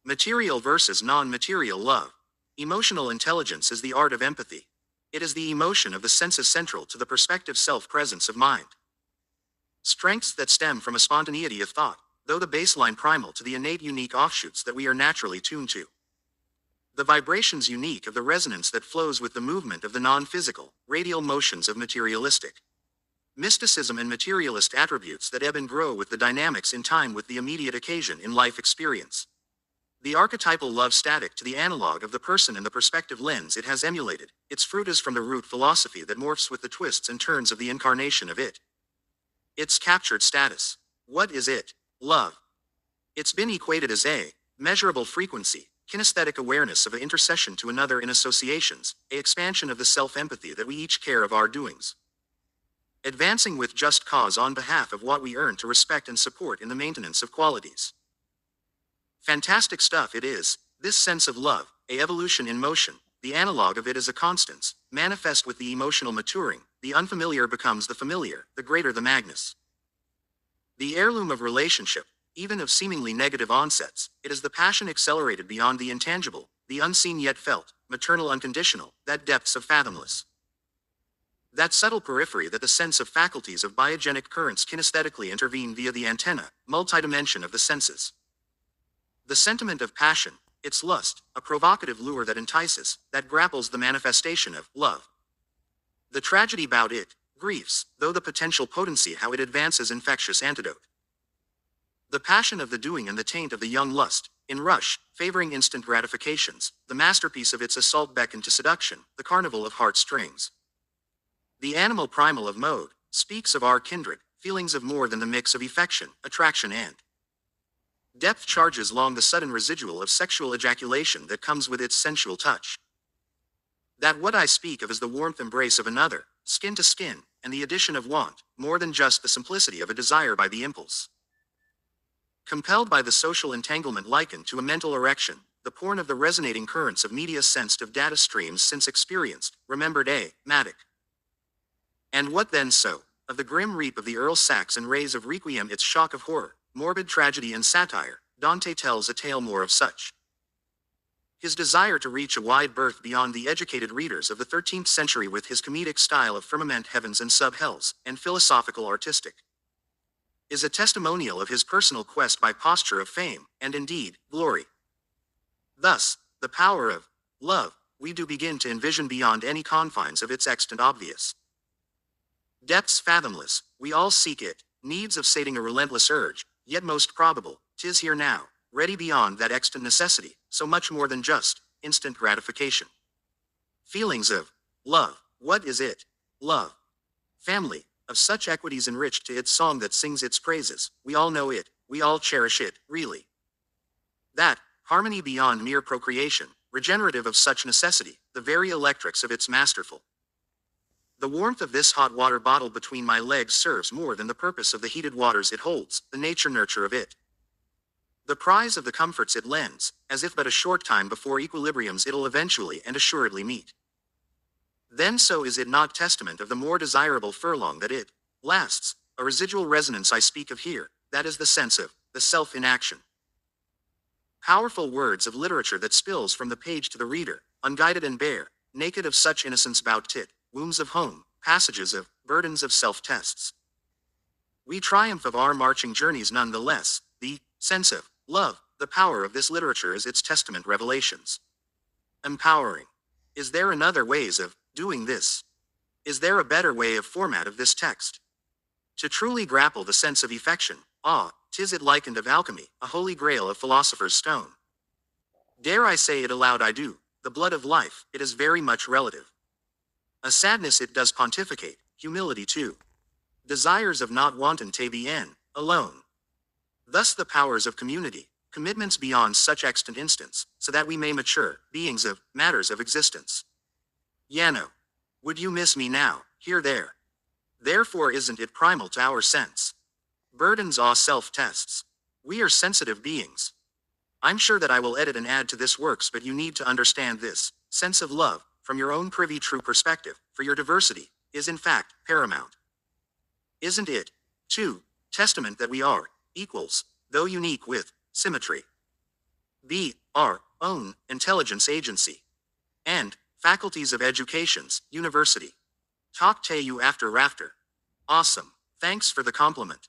Material versus non-material love. Emotional intelligence is the art of empathy. It is the emotion of the senses central to the perspective self-presence of mind. Strengths that stem from a spontaneity of thought, though the baseline primal to the innate unique offshoots that we are naturally tuned to. The vibrations unique of the resonance that flows with the movement of the non-physical, radial motions of materialistic. Mysticism and materialist attributes that ebb and grow with the dynamics in time with the immediate occasion in life experience. The archetypal love static to the analog of the person in the perspective lens it has emulated, its fruit is from the root philosophy that morphs with the twists and turns of the incarnation of it. Its captured status. What is it? Love. It's been equated as a measurable frequency, kinesthetic awareness of an intercession to another in associations, a expansion of the self-empathy that we each care of our doings. Advancing with just cause on behalf of what we earn to respect and support in the maintenance of qualities. Fantastic stuff it is, this sense of love, a evolution in motion, the analog of it is a constance, manifest with the emotional maturing, the unfamiliar becomes the familiar, the greater the Magnus. The heirloom of relationship, even of seemingly negative onsets, it is the passion accelerated beyond the intangible, the unseen yet felt, maternal unconditional, that depths of fathomless. That subtle periphery that the sense of faculties of biogenic currents kinesthetically intervene via the antenna, multidimension of the senses. The sentiment of passion, its lust, a provocative lure that entices, that grapples the manifestation of love. The tragedy about it, griefs, though the potential potency how it advances infectious antidote. The passion of the doing and the taint of the young lust, in rush, favoring instant gratifications, the masterpiece of its assault beckon to seduction, the carnival of heartstrings. The animal primal of mode, speaks of our kindred, feelings of more than the mix of affection, attraction and depth charges long the sudden residual of sexual ejaculation that comes with its sensual touch. That what I speak of is the warmth embrace of another, skin to skin, and the addition of want, more than just the simplicity of a desire by the impulse. Compelled by the social entanglement likened to a mental erection, the porn of the resonating currents of media sensed of data streams since experienced, remembered matic. And what then so, of the grim reap of the Earl Sax and rays of Requiem its shock of horror, morbid tragedy and satire, Dante tells a tale more of such. His desire to reach a wide berth beyond the educated readers of the 13th century with his comedic style of firmament heavens and sub-hells, and philosophical artistic, is a testimonial of his personal quest by posture of fame, and indeed, glory. Thus, the power of love, we do begin to envision beyond any confines of its extant obvious. Depths fathomless, we all seek it, needs of sating a relentless urge, yet most probable, 'tis here now, ready beyond that extant necessity, so much more than just instant gratification. Feelings of love, what is it? Love. Family, of such equities enriched to its song that sings its praises, we all know it, we all cherish it, really. That, harmony beyond mere procreation, regenerative of such necessity, the very electrics of its masterful. The warmth of this hot water bottle between my legs serves more than the purpose of the heated waters it holds, the nature-nurture of it. The prize of the comforts it lends, as if but a short time before equilibriums it'll eventually and assuredly meet. Then so is it not testament of the more desirable furlong that it lasts, a residual resonance I speak of here, that is the sense of the self in action. Powerful words of literature that spills from the page to the reader, unguided and bare, naked of such innocence about tit, wombs of home, passages of burdens of self-tests. We triumph of our marching journeys none the less, the sense of love, the power of this literature is its testament revelations. Empowering. Is there another ways of doing this? Is there a better way of format of this text? To truly grapple the sense of affection, 'tis it likened of alchemy, a holy grail of philosopher's stone. Dare I say it aloud I do, the blood of life, it is very much relative. A sadness it does pontificate, humility too. Desires of not wanton te bien, alone. Thus the powers of community, commitments beyond such extant instance, so that we may mature, beings of matters of existence. Yano. Would you miss me now, here there? Therefore isn't it primal to our sense? Burdens are self-tests. We are sensitive beings. I'm sure that I will edit and add to this works, but you need to understand this, sense of love, from your own privy true perspective, for your diversity, is in fact, paramount. Isn't it, too, testament that we are equals, though unique with symmetry? B. Our own intelligence agency. And faculties of educations, university. Talk to you after rafter. Awesome. Thanks for the compliment.